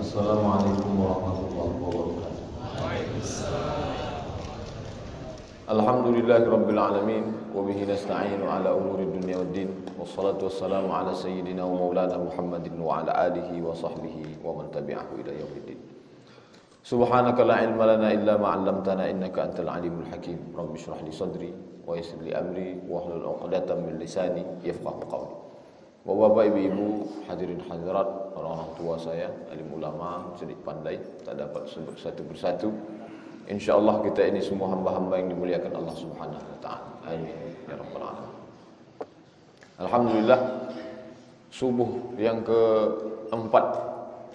Assalamualaikum warahmatullahi wabarakatuh. Alhamdulillahi rabbil alamin wa bihi nasta'inu ala umuri dunya waddin wassalatu wassalamu ala sayyidina wa maulana Muhammadin wa ala alihi wa sahbihi wa man tabi'ahu ila yaumiddin. Subhanaka la ilma lana illa ma 'allamtana innaka antal alimul hakim. Rabbi shrah li sadri wa yassir li amri wa hlul 'uqdatam min lisani yafqahu qawli. Bapak, ibu-ibu, hadirin hadirat, orang-orang tua saya, alim ulama, cerdik pandai, tak dapat sebut satu persatu. InsyaAllah kita ini semua hamba-hamba yang dimuliakan Allah Subhanahu wa ta'ala. Amin ya rabbal alamin. Alhamdulillah, subuh yang keempat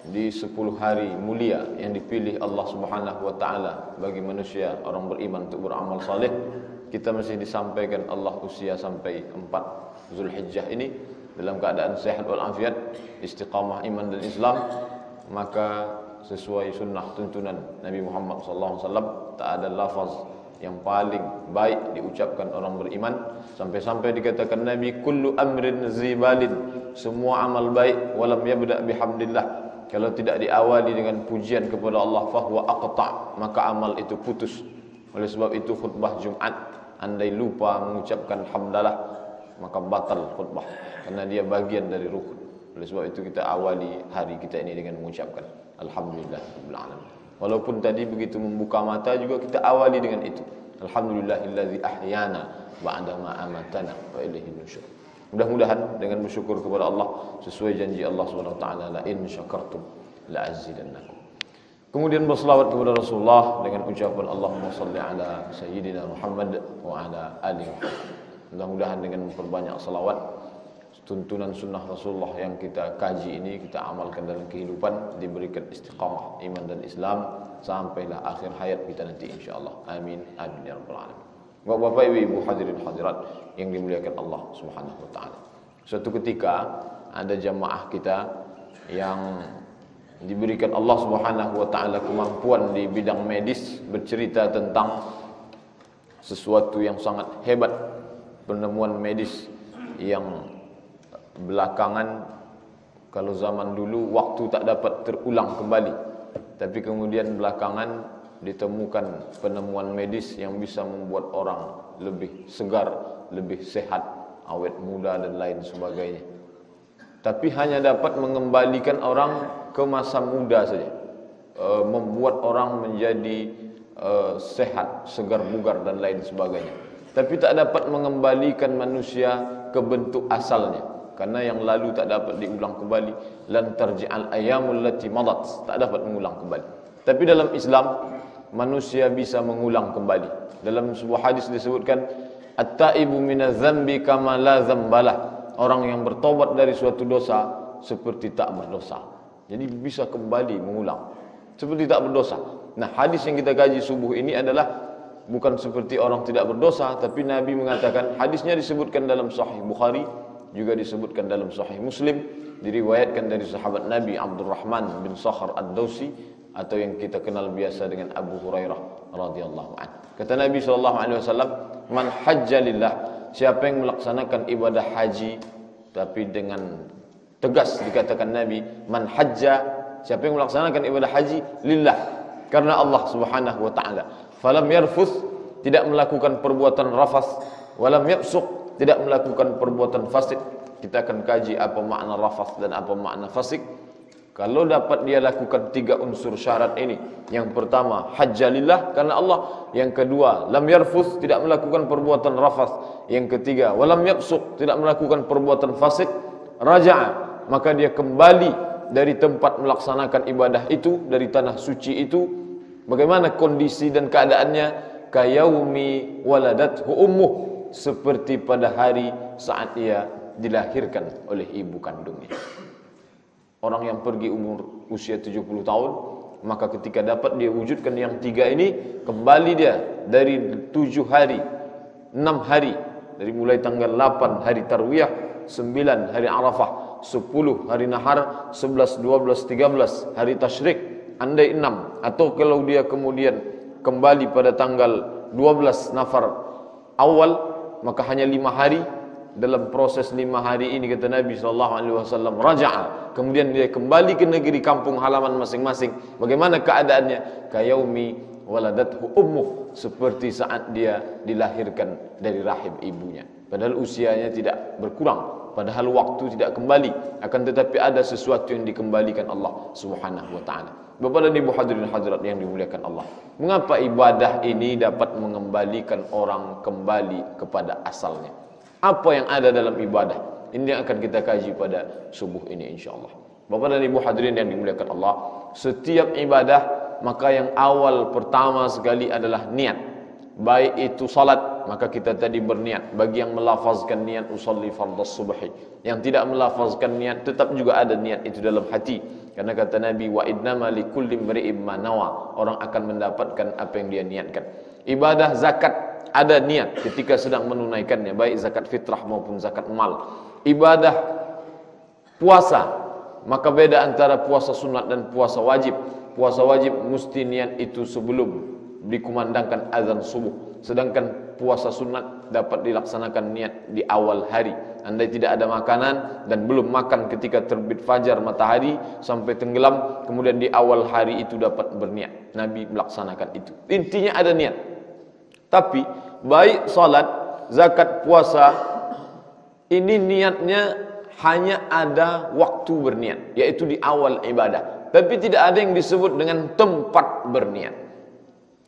di 10 hari mulia yang dipilih Allah Subhanahu wa ta'ala bagi manusia orang beriman untuk beramal saleh, kita masih disampaikan Allah usia sampai 4 Zulhijjah ini dalam keadaan sehat walafiat, istiqamah iman dan Islam. Maka sesuai sunnah tuntunan Nabi Muhammad SAW, tak ada lafaz yang paling baik diucapkan orang beriman, sampai-sampai dikatakan Nabi, kullu amrin zibalin, semua amal baik, walam yabda bihamdillah, kalau tidak diawali dengan pujian kepada Allah, fahuwa aqta', maka amal itu putus. Oleh sebab itu khutbah Jumat, andai lupa mengucapkan hamdalah, maka batal khutbah, karena dia bagian dari rukun. Oleh sebab itu kita awali hari kita ini dengan mengucapkan alhamdulillahirabbil alamin. Walaupun tadi begitu membuka mata juga kita awali dengan itu. Alhamdulillahillazi ahyana ba'da ma amatana wa ilaihi nusyur. Mudah-mudahan dengan bersyukur kepada Allah sesuai janji Allah Subhanahu wa taala, la in syakartum la azidannakum. Kemudian berselawat kepada Rasulullah dengan ucapan Allahumma shalli ala sayyidina Muhammad wa ala ali Muhammad. Mudah-mudahan dengan memperbanyak salawat, tuntunan sunnah Rasulullah yang kita kaji ini kita amalkan dalam kehidupan, diberikan istiqamah iman dan Islam sampailah akhir hayat kita nanti insyaallah. Amin amin ya rabbal alamin. Bapak, ibu, hadirin hadirat yang dimuliakan Allah Subhanahu wa taala. Suatu ketika ada jamaah kita yang diberikan Allah Subhanahu wa taala kemampuan di bidang medis, bercerita tentang sesuatu yang sangat hebat, penemuan medis yang belakangan, kalau zaman dulu waktu tak dapat terulang kembali, tapi kemudian belakangan ditemukan penemuan medis yang bisa membuat orang lebih segar, lebih sehat, awet muda dan lain sebagainya. Tapi hanya dapat mengembalikan orang ke masa muda saja, membuat orang menjadi sehat, segar bugar dan lain sebagainya. Tapi tak dapat mengembalikan manusia ke bentuk asalnya, karena yang lalu tak dapat diulang kembali. Lan tarji'al ayyamul lati madat, tak dapat mengulang kembali. Tapi dalam Islam manusia bisa mengulang kembali. Dalam sebuah hadis disebutkan, at-taibu minadz-dzambi kama la dzambalah, orang yang bertobat dari suatu dosa seperti tak berdosa. Jadi bisa kembali mengulang seperti tak berdosa. Nah, hadis yang kita kaji subuh ini adalah bukan seperti orang tidak berdosa, tapi Nabi mengatakan, hadisnya disebutkan dalam Sahih Bukhari, juga disebutkan dalam Sahih Muslim, diriwayatkan dari sahabat Nabi Abdurrahman bin Sakhar Ad-Dawsi, atau yang kita kenal biasa dengan Abu Hurairah radhiyallahu anhu. Kata Nabi SAW, man hajja lillah, siapa yang melaksanakan ibadah haji, tapi dengan tegas dikatakan Nabi, man hajja, siapa yang melaksanakan ibadah haji lillah, karena Allah Subhanahu wa taala, falam yarfuth, tidak melakukan perbuatan rafas, walam yafsuq, tidak melakukan perbuatan fasik. Kita akan kaji apa makna rafas dan apa makna fasik. Kalau dapat dia lakukan 3 unsur syarat ini, yang pertama hajjalillah, karena Allah, yang kedua lam yarfuth, tidak melakukan perbuatan rafas, yang ketiga walam yafsuq, tidak melakukan perbuatan fasik, raja'a, maka dia kembali dari tempat melaksanakan ibadah itu, dari tanah suci itu. Bagaimana kondisi dan keadaannya? Kayaumi waladathu ummuh, seperti pada hari saat ia dilahirkan oleh ibu kandungnya. Orang yang pergi umur usia 70 tahun, maka ketika dapat dia wujudkan yang 3 ini, kembali dia dari 7 hari, 6 hari, dari mulai tanggal 8 hari Tarwiyah, 9 hari Arafah, 10 hari Nahar, 11, 12, 13 hari Tasyrik, andai 6, atau kalau dia kemudian kembali pada tanggal 12 Nafar awal, maka hanya 5 hari dalam proses 5 hari ini, kata Nabi SAW, raja'a, kemudian dia kembali ke negeri kampung halaman masing-masing. Bagaimana keadaannya? Kayaumi waladathu ummuh, seperti saat dia dilahirkan dari rahim ibunya. Padahal usianya tidak berkurang, padahal waktu tidak kembali, akan tetapi ada sesuatu yang dikembalikan Allah Subhanahu wa taala. Bapak dan Ibu hadirin hadirat yang dimuliakan Allah, mengapa ibadah ini dapat mengembalikan orang kembali kepada asalnya? Apa yang ada dalam ibadah? Ini yang akan kita kaji pada subuh ini insyaallah. Bapak dan Ibu hadirin yang dimuliakan Allah, setiap ibadah maka yang awal pertama sekali adalah niat. Baik itu salat, maka kita tadi berniat. Bagi yang melafazkan niat usolli fardhas subhi, yang tidak melafazkan niat tetap juga ada niat itu dalam hati. Karena kata Nabi, wa innama likulli imri'in ma nawa, orang akan mendapatkan apa yang dia niatkan. Ibadah zakat ada niat ketika sedang menunaikannya, baik zakat fitrah maupun zakat mal. Ibadah puasa, maka beda antara puasa sunat dan puasa wajib. Puasa wajib mesti niat itu sebelum dikumandangkan azan subuh, sedangkan puasa sunat dapat dilaksanakan niat di awal hari. Andai tidak ada makanan dan belum makan ketika terbit fajar matahari sampai tenggelam, kemudian di awal hari itu dapat berniat. Nabi melaksanakan itu. Intinya ada niat. Tapi baik salat, zakat, puasa, ini niatnya hanya ada waktu berniat, yaitu di awal ibadah. Tapi tidak ada yang disebut dengan tempat berniat.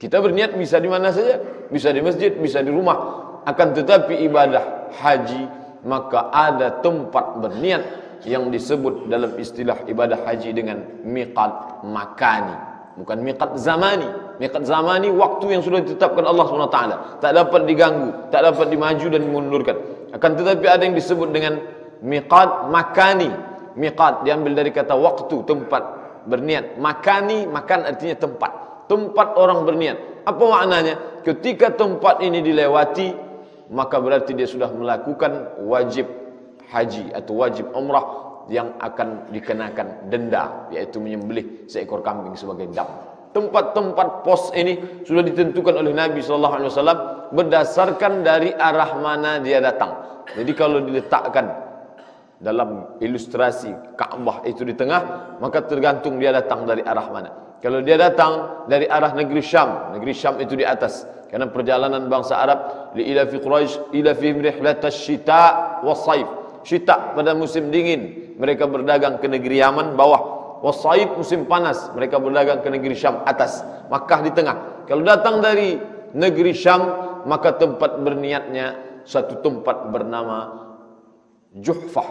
Kita berniat bisa di mana saja, bisa di masjid, bisa di rumah. Akan tetapi ibadah haji, maka ada tempat berniat yang disebut dalam istilah ibadah haji dengan miqat makani, bukan miqat zamani. Miqat zamani waktu yang sudah ditetapkan Allah SWT, tak dapat diganggu, tak dapat dimaju dan dimundurkan. Akan tetapi ada yang disebut dengan miqat makani. Miqat diambil dari kata waktu, tempat berniat. Makani, makan artinya tempat. Tempat orang berniat. Apa maknanya? Ketika tempat ini dilewati, maka berarti dia sudah melakukan wajib haji atau wajib umrah yang akan dikenakan denda, yaitu menyembelih seekor kambing sebagai dam. Tempat-tempat pos ini sudah ditentukan oleh Nabi SAW berdasarkan dari arah mana dia datang. Jadi kalau diletakkan dalam ilustrasi Ka'bah itu di tengah, maka tergantung dia datang dari arah mana. Kalau dia datang dari arah negeri Syam itu di atas. Karena perjalanan bangsa Arab, li ila fi Quraisy ila fi rihlatash syita was-saif. Syita pada musim dingin, mereka berdagang ke negeri Yaman bawah. Was-saif musim panas, mereka berdagang ke negeri Syam atas. Makkah di tengah. Kalau datang dari negeri Syam, maka tempat berniatnya satu tempat bernama Juhfah.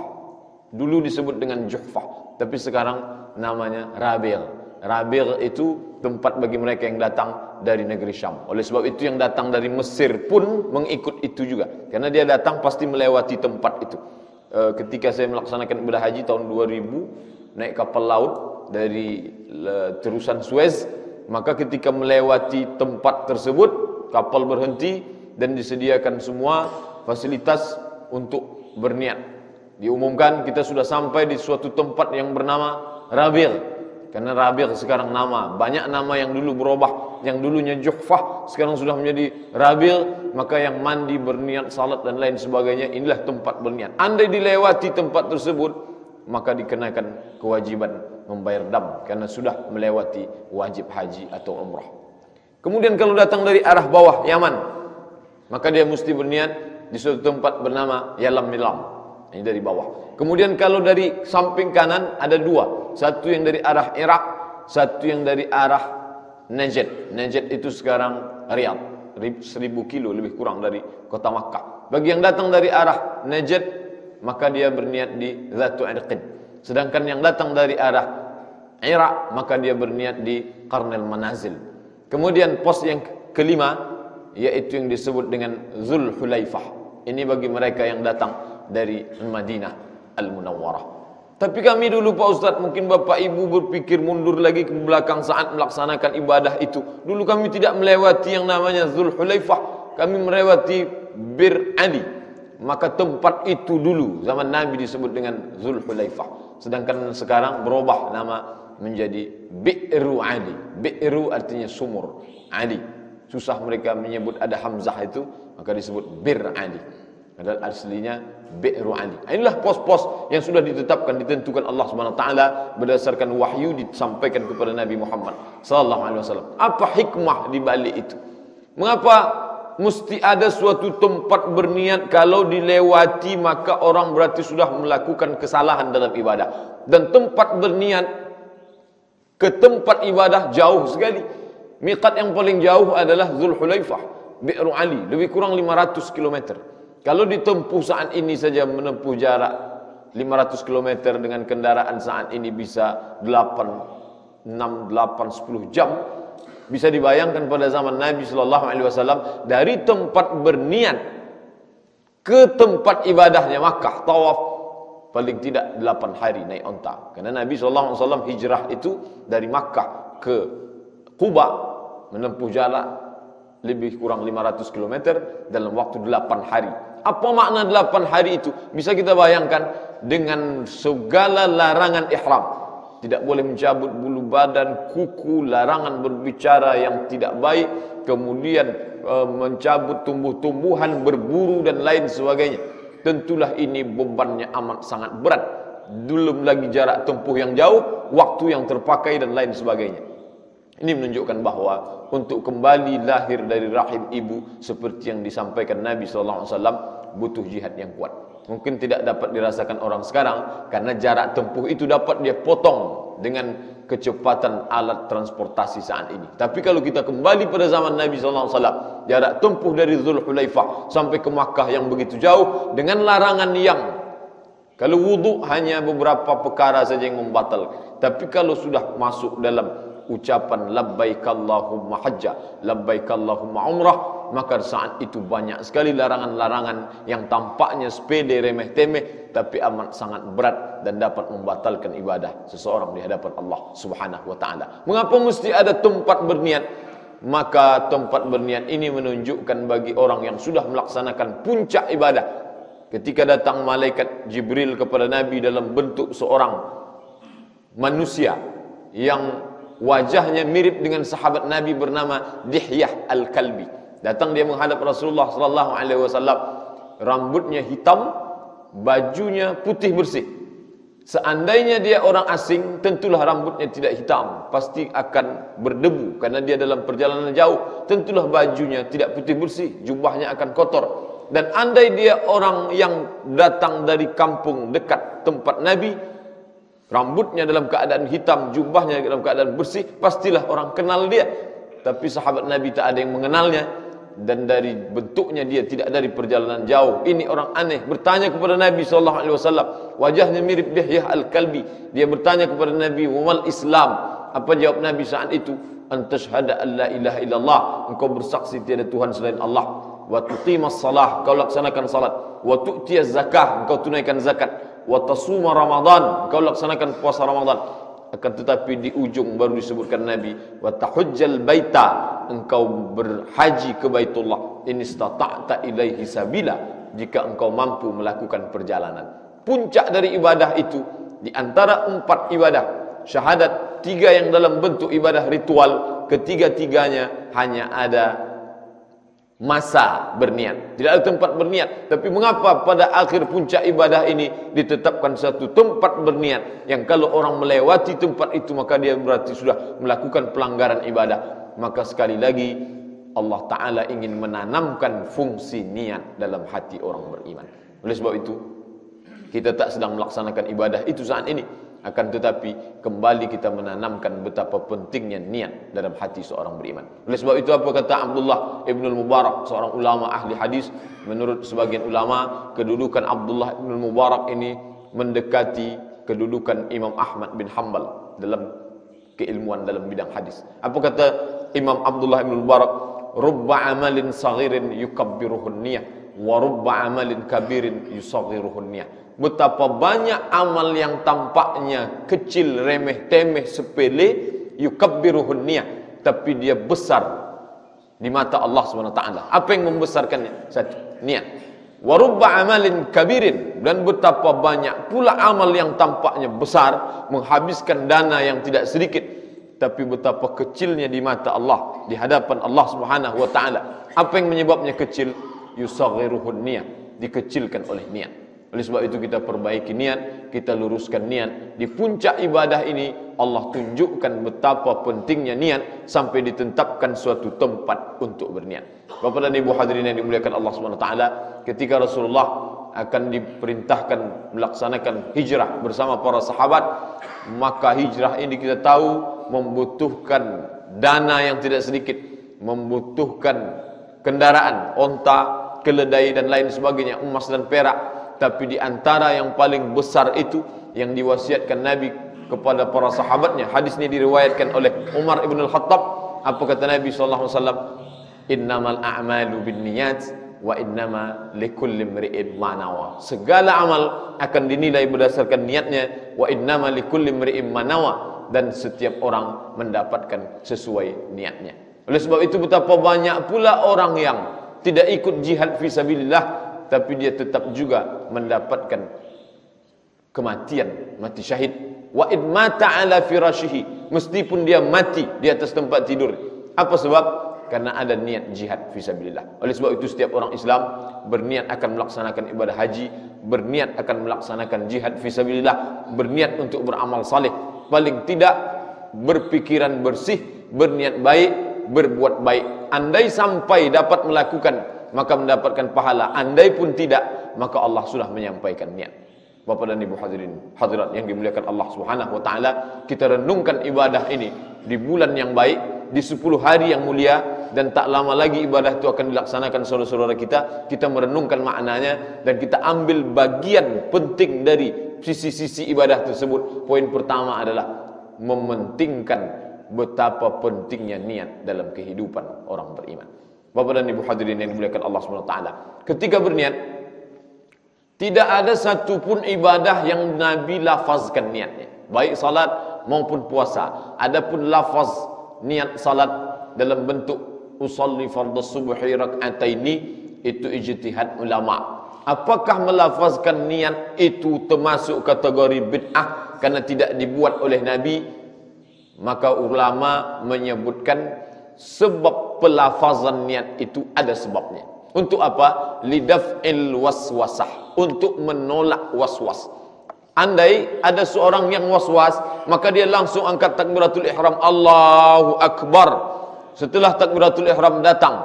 Dulu disebut dengan Juhfah, tapi sekarang namanya Rabil. Rabil itu tempat bagi mereka yang datang dari negeri Syam. Oleh sebab itu yang datang dari Mesir pun mengikut itu juga, karena dia datang pasti melewati tempat itu. Ketika saya melaksanakan ibadah haji tahun 2000, naik kapal laut dari terusan Suez, maka ketika melewati tempat tersebut, kapal berhenti dan disediakan semua fasilitas untuk berniat. Diumumkan kita sudah sampai di suatu tempat yang bernama Rabil. Karena Rabi' sekarang nama, banyak nama yang dulu berubah, yang dulunya Juhfah sekarang sudah menjadi Rabi'. Maka yang mandi, berniat, salat dan lain sebagainya, inilah tempat berniat. Andai dilewati tempat tersebut, maka dikenakan kewajiban membayar dam, karena sudah melewati wajib haji atau umrah. Kemudian kalau datang dari arah bawah Yaman, maka dia mesti berniat di suatu tempat bernama Yalam Milam. Ini dari bawah. Kemudian kalau dari samping kanan ada dua. Satu yang dari arah Irak, satu yang dari arah Najd. Najd itu sekarang Riyadh, 1000 kilo lebih kurang dari kota Makkah. Bagi yang datang dari arah Najd, maka dia berniat di Zatu Irqin. Sedangkan yang datang dari arah Irak, maka dia berniat di Qarnil Manazil. Kemudian pos yang kelima, yaitu yang disebut dengan Zul Hulaifah. Ini bagi mereka yang datang dari Madinah Al-Munawwarah. Tapi kami dulu Pak Ustadz, mungkin Bapak Ibu berpikir mundur lagi ke belakang saat melaksanakan ibadah itu. Dulu kami tidak melewati yang namanya Zul Hulaifah, kami melewati Bir Ali. Maka tempat itu dulu zaman Nabi disebut dengan Zul Hulaifah. Sedangkan sekarang berubah nama menjadi Bi'ru Ali. Bi'ru artinya sumur, Ali susah mereka menyebut ada Hamzah itu, maka disebut Bir Ali. Padahal aslinya Bi'ru Ali. Inilah pos-pos yang sudah ditetapkan, ditentukan Allah Subhanahu wa taala berdasarkan wahyu disampaikan kepada Nabi Muhammad sallallahu alaihi wasallam. Apa hikmah di balik itu? Mengapa mesti ada suatu tempat berniat? Kalau dilewati maka orang berarti sudah melakukan kesalahan dalam ibadah. Dan tempat berniat ke tempat ibadah jauh sekali. Miqat yang paling jauh adalah Zulhulaifah, Bi'ru Ali, lebih kurang 500 km. Kalau ditempuh saat ini saja menempuh jarak 500 km dengan kendaraan saat ini bisa 8, 6, 8, 10 jam. Bisa dibayangkan pada zaman Nabi SAW dari tempat berniat ke tempat ibadahnya Makkah, tawaf paling tidak 8 hari naik onta. Karena Nabi SAW hijrah itu dari Makkah ke Quba menempuh jarak lebih kurang 500 km dalam waktu 8 hari. Apa makna 8 hari itu? Bisa kita bayangkan dengan segala larangan ihram. Tidak boleh mencabut bulu badan, kuku, larangan berbicara yang tidak baik, kemudian mencabut tumbuh-tumbuhan, berburu dan lain sebagainya. Tentulah ini bebannya amat sangat berat. Belum lagi jarak tempuh yang jauh, waktu yang terpakai dan lain sebagainya. Ini menunjukkan bahawa untuk kembali lahir dari rahim ibu seperti yang disampaikan Nabi SAW butuh jihad yang kuat. Mungkin tidak dapat dirasakan orang sekarang karena jarak tempuh itu dapat dia potong dengan kecepatan alat transportasi saat ini. Tapi kalau kita kembali pada zaman Nabi SAW, jarak tempuh dari Zulhulaifah sampai ke Makkah yang begitu jauh dengan larangan yang kalau wudu hanya beberapa perkara saja yang membatalkan. Tapi kalau sudah masuk dalam ucapan labbaik Allahumma hajjah, labbaik Allahumma umrah, maka saat itu banyak sekali larangan-larangan yang tampaknya sepele, remeh temeh, tapi amat sangat berat dan dapat membatalkan ibadah seseorang di hadapan Allah Subhanahu wa taala. Mengapa mesti ada tempat berniat? Maka tempat berniat ini menunjukkan bagi orang yang sudah melaksanakan puncak ibadah. Ketika datang malaikat Jibril kepada Nabi dalam bentuk seorang manusia yang wajahnya mirip dengan sahabat Nabi bernama Dihyah Al-Kalbi. Datang dia menghadap Rasulullah sallallahu alaihi wasallam, rambutnya hitam, bajunya putih bersih. Seandainya dia orang asing, tentulah rambutnya tidak hitam, pasti akan berdebu karena dia dalam perjalanan jauh. Tentulah bajunya tidak putih bersih, jubahnya akan kotor. Dan andai dia orang yang datang dari kampung dekat tempat Nabi, rambutnya dalam keadaan hitam, jubahnya dalam keadaan bersih, pastilah orang kenal dia. Tapi sahabat Nabi tak ada yang mengenalnya, dan dari bentuknya dia tidak dari perjalanan jauh. Ini orang aneh, bertanya kepada Nabi SAW, wajahnya mirip Dihyah Al-Kalbi. Dia bertanya kepada Nabi, wamal Islam? Apa jawab Nabi saat itu? Antashhada an la ilaha illallah, engkau bersaksi tiada Tuhan selain Allah. Wa tuqimas salah, engkau laksanakan salat. Wa tu'tiyaz zakah, engkau tunaikan zakat. Wa tasuma Ramadan, engkau laksanakan puasa Ramadan. Akan tetapi di ujung baru disebutkan Nabi, wa tahujjal baita, engkau berhaji ke Baitullah, in istata'ta ilaihi sabila, jika engkau mampu melakukan perjalanan. Puncak dari ibadah itu di antara 4 ibadah, syahadat 3 yang dalam bentuk ibadah ritual, ketiga-tiganya hanya ada masa berniat, tidak ada tempat berniat. Tapi mengapa pada akhir puncak ibadah ini ditetapkan satu tempat berniat yang kalau orang melewati tempat itu maka dia berarti sudah melakukan pelanggaran ibadah? Maka sekali lagi Allah Ta'ala ingin menanamkan fungsi niat dalam hati orang beriman. Oleh sebab itu kita tak sedang melaksanakan ibadah itu saat ini, akan tetapi kembali kita menanamkan betapa pentingnya niat dalam hati seorang beriman. Oleh sebab itu apa kata Abdullah Ibn Mubarak, seorang ulama ahli hadis? Menurut sebagian ulama, kedudukan Abdullah Ibn Mubarak ini mendekati kedudukan Imam Ahmad bin Hanbal dalam keilmuan dalam bidang hadis. Apa kata Imam Abdullah Ibn Mubarak? Rubba amalin saghirin yukabbiruhun niyah, wa rubba amalin kabirin yusaghiruhun niyah. Betapa banyak amal yang tampaknya kecil, remeh temeh, sepele, yukabbiruhun niyah, tapi dia besar di mata Allah SWT. Apa yang membesarkannya? Satu, niat. Wa rubba amalin kabirin, dan betapa banyak pula amal yang tampaknya besar, menghabiskan dana yang tidak sedikit, tapi betapa kecilnya di mata Allah, di hadapan Allah SWT. Apa yang menyebabnya kecil? Yusaghiruhun niyah. dikecilkan oleh niat. Oleh sebab itu kita perbaiki niat, kita luruskan niat. Di puncak ibadah ini Allah tunjukkan betapa pentingnya niat sampai ditetapkan suatu tempat untuk berniat. Bapak dan Ibu hadirin yang dimuliakan Allah Subhanahu wa taala, ketika Rasulullah akan diperintahkan melaksanakan hijrah bersama para sahabat, maka hijrah ini kita tahu membutuhkan dana yang tidak sedikit, membutuhkan kendaraan, onta, keledai dan lain sebagainya, emas dan perak. Tapi di antara yang paling besar itu yang diwasiatkan Nabi kepada para sahabatnya, hadis ini diriwayatkan oleh Umar ibn al-Khattab. Apa kata Nabi SAW? Innamal a'malu binniyat wa innama likulli imri'in ma nawa. Segala amal akan dinilai berdasarkan niatnya. Wa innama likulli imri'in ma nawa. Dan setiap orang mendapatkan sesuai niatnya. Oleh sebab itu betapa banyak pula orang yang tidak ikut jihad fisabilillah, tapi dia tetap juga mendapatkan kematian, mati syahid. Wa id mata ala firashihi, meskipun dia mati di atas tempat tidur. Apa sebab? Karena ada niat jihad fisabilillah. Oleh sebab itu setiap orang Islam berniat akan melaksanakan ibadah haji, berniat akan melaksanakan jihad fisabilillah, berniat untuk beramal saleh, paling tidak berpikiran bersih, berniat baik, berbuat baik. Andai sampai dapat melakukan, maka mendapatkan pahala. Andai pun tidak, maka Allah sudah menyampaikan niat. Bapak dan Ibu hadirin hadirat yang dimuliakan Allah Subhanahu wa taala, kita renungkan ibadah ini di bulan yang baik, di 10 hari yang mulia, dan tak lama lagi ibadah itu akan dilaksanakan saudara-saudara kita. Kita merenungkan maknanya dan kita ambil bagian penting dari sisi-sisi ibadah tersebut. Poin pertama adalah mementingkan betapa pentingnya niat dalam kehidupan orang beriman. Bapak dan Ibu hadirin yang dimuliakan Allah Subhanahu wa taala, ketika berniat, tidak ada satupun ibadah yang Nabi lafazkan niatnya, baik salat maupun puasa. Adapun lafaz niat salat dalam bentuk usolli fardhu subhi rak'ataini, itu ijtihad ulama. Apakah melafazkan niat itu termasuk kategori bid'ah karena tidak dibuat oleh Nabi? Maka ulama menyebutkan sebab pelafazan niat itu ada sebabnya. Untuk apa? Lidaf'il waswasah, untuk menolak waswas. Andai ada seorang yang waswas, maka dia langsung angkat takbiratul ihram, Allahu Akbar. Setelah takbiratul ihram datang,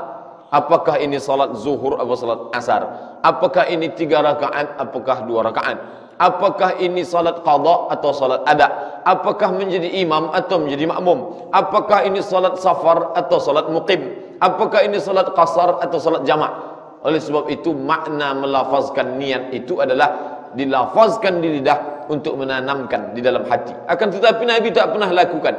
apakah ini salat zuhur atau salat asar? Apakah ini 3 rakaat? Apakah 2 rakaat? Apakah ini salat qada atau salat ada? Apakah menjadi imam atau menjadi makmum? Apakah ini salat safar atau salat muqim? Apakah ini salat qasar atau salat jamak? Oleh sebab itu makna melafazkan niat itu adalah dilafazkan di lidah untuk menanamkan di dalam hati. Akan tetapi Nabi tak pernah lakukan,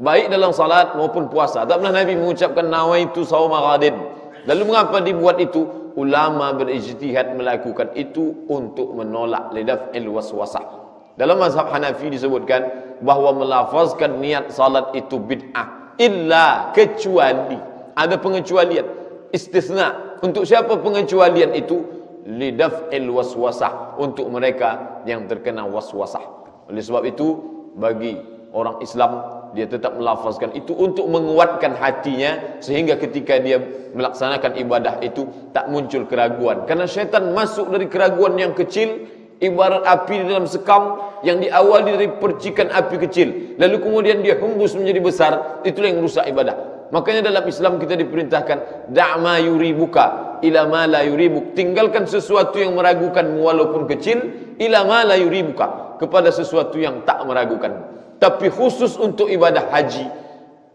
baik dalam salat maupun puasa. Tak pernah Nabi mengucapkan nawaitu shauma ghadin. Lalu mengapa dibuat itu? Ulama berijtihad melakukan itu untuk menolak lidaf'il waswasah. Dalam mazhab Hanafi disebutkan bahawa melafazkan niat salat itu bid'ah, illa, kecuali, ada pengecualian, istisna. Untuk siapa pengecualian itu? Lidaf'il waswasah, untuk mereka yang terkena waswasah. Oleh sebab itu bagi orang Islam, dia tetap melafazkan itu untuk menguatkan hatinya, sehingga ketika dia melaksanakan ibadah itu tak muncul keraguan. Karena syaitan masuk dari keraguan yang kecil, ibarat api di dalam sekam yang diawali dari percikan api kecil, lalu kemudian dia hembus menjadi besar. Itulah yang merusak ibadah. Makanya dalam Islam kita diperintahkan da'ma yuribuka ila ma la yuribuk, tinggalkan sesuatu yang meragukanmu walaupun kecil, ila ma la yuribuka, kepada sesuatu yang tak meragukan. Tapi khusus untuk ibadah haji,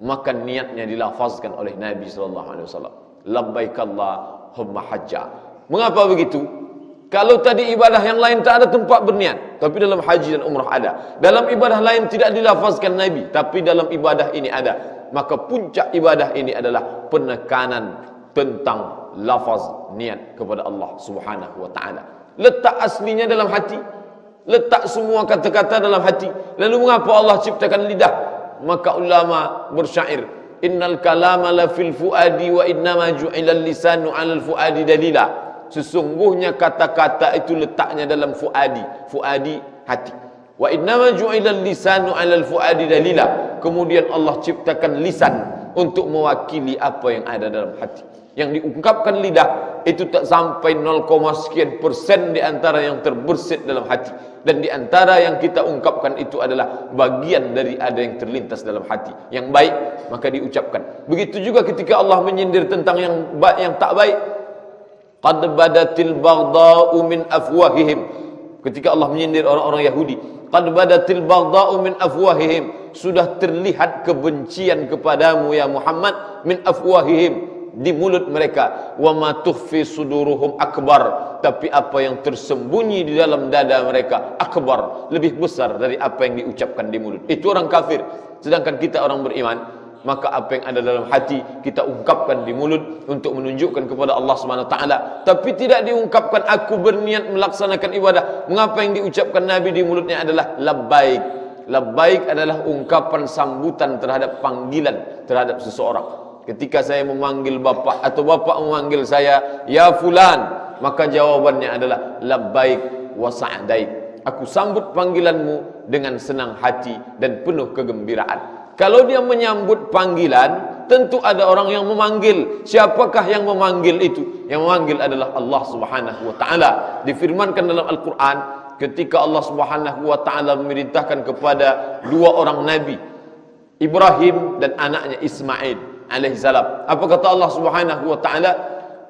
maka niatnya dilafazkan oleh Nabi SAW, labbaik Allahumma hajja. Mengapa begitu? Kalau tadi ibadah yang lain tak ada tempat berniat, tapi dalam haji dan umrah ada. Dalam ibadah lain tidak dilafazkan Nabi, tapi dalam ibadah ini ada. Maka puncak ibadah ini adalah penekanan tentang lafaz niat kepada Allah Subhanahu wa taala. Letak aslinya dalam hati, letak semua kata-kata dalam hati. Lalu mengapa Allah ciptakan lidah? Maka ulama bersyair, innal kalama la fil fuadi wa innama ju'ilal lisanu 'alal fuadi dalila. Sesungguhnya kata-kata itu letaknya dalam fuadi, fuadi hati. Wa innama ju'ilal lisanu 'alal fuadi dalila. Kemudian Allah ciptakan lisan untuk mewakili apa yang ada dalam hati. Yang diungkapkan lidah itu tak sampai 0, sekian persen di antara yang terbersit dalam hati. Dan di antara yang kita ungkapkan itu adalah bagian dari ada yang terlintas dalam hati. Yang baik maka diucapkan. Begitu juga ketika Allah menyindir tentang yang tak baik. Qad badatil baghdha'u min afwahihim. Ketika Allah menyindir orang-orang Yahudi, qad badatil baghdha'u min afwahihim, sudah terlihat kebencian kepadamu ya Muhammad, min afwahihim, di mulut mereka. Wa ma tukhfi suduruhum akbar, tapi apa yang tersembunyi di dalam dada mereka akbar, lebih besar dari apa yang diucapkan di mulut. Itu orang kafir. Sedangkan kita orang beriman, maka apa yang ada dalam hati kita ungkapkan di mulut untuk menunjukkan kepada Allah SWT. Tapi tidak diungkapkan aku berniat melaksanakan ibadah. Mengapa yang diucapkan Nabi di mulutnya adalah labbaik. Labbaik adalah ungkapan sambutan terhadap panggilan terhadap seseorang. Ketika saya memanggil bapak atau bapak memanggil saya ya fulan, maka jawabannya adalah labbaik wa sa'daik. Aku sambut panggilanmu dengan senang hati dan penuh kegembiraan. Kalau dia menyambut panggilan, tentu ada orang yang memanggil. Siapakah yang memanggil itu? Yang memanggil adalah Allah Subhanahu wa taala. Difirmankan dalam Al-Qur'an ketika Allah Subhanahu wa taala memerintahkan kepada dua orang nabi, Ibrahim dan anaknya Ismail alaihi salam. Apa kata Allah Subhanahu wa taala?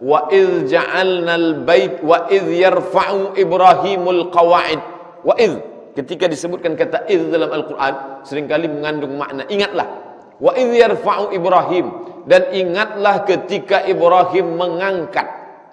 Wa idz ja'alnal bait wa idz yarfa'u Ibrahimul qawa'id. Wa idz, ketika disebutkan kata idz dalam Al-Qur'an seringkali mengandung makna ingatlah. Wa idz yarfa'u Ibrahim, dan ingatlah ketika Ibrahim mengangkat.